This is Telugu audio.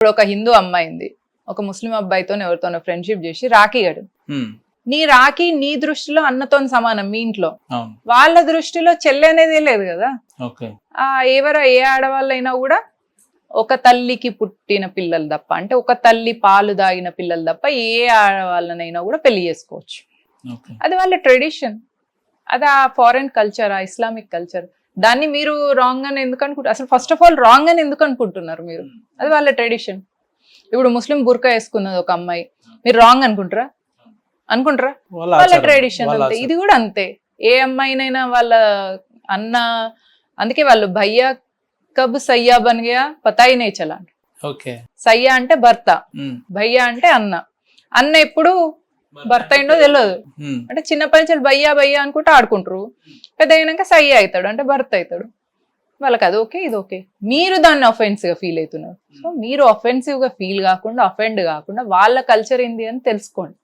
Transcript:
ఇప్పుడు ఒక హిందూ అమ్మాయింది, ఒక ముస్లిం అబ్బాయితో ఎవరితోనో ఫ్రెండ్షిప్ చేసి రాఖీ కడు. నీ రాఖీ నీ దృష్టిలో అన్నతో సమానం మీ ఇంట్లో, వాళ్ళ దృష్టిలో చెల్లి అనేదే లేదు కదా. ఏ ఆడవాళ్ళైనా కూడా ఒక తల్లికి పుట్టిన పిల్లలు తప్ప, అంటే ఒక తల్లి పాలు దాగిన పిల్లలు తప్ప ఏ ఆడవాళ్ళనైనా కూడా పెళ్లి చేసుకోవచ్చు. అది వాళ్ళ ట్రెడిషన్, అది ఆ ఫారెన్ కల్చర్, ఆ ఇస్లామిక్ కల్చర్. దాన్ని మీరు రాంగ్ అని ఎందుకు అనుకుంటారు? అసలు ఫస్ట్ ఆఫ్ ఆల్ రాంగ్ అని ఎందుకు అనుకుంటున్నారు మీరు? అది వాళ్ళ ట్రెడిషన్. ఇప్పుడు ముస్లిం బుర్కా వేసుకున్నది ఒక అమ్మాయి, మీరు రాంగ్ అనుకుంటారా? వాళ్ళ ట్రెడిషన్ అంతే, ఇది కూడా అంతే. ఏ అమ్మాయినైనా వాళ్ళ అన్న, అందుకే వాళ్ళు భయ్యా కబ్ సయ్యా బన్ గయా పతాయి నే చలా. సయ్యా అంటే భర్త, భయ్యా అంటే అన్న. అన్న ఎప్పుడు భర్త అయిందో తెలియదు, అంటే చిన్నప్పటి నుంచి భయ్యా భయ్యా అనుకుంటూ ఆడుకుంటారు. పెద్ద అయినాక సయ్యా అవుతాడు, అంటే భర్త అవుతాడు. వాళ్ళకి అది ఓకే, ఇది ఓకే. మీరు దాన్ని అఫెన్సివ్ గా ఫీల్ అవుతున్నారు. సో మీరు అఫెన్సివ్ గా ఫీల్ కాకుండా, అఫెండ్ కాకుండా వాళ్ళ కల్చర్ ఏంది అని తెలుసుకోండి.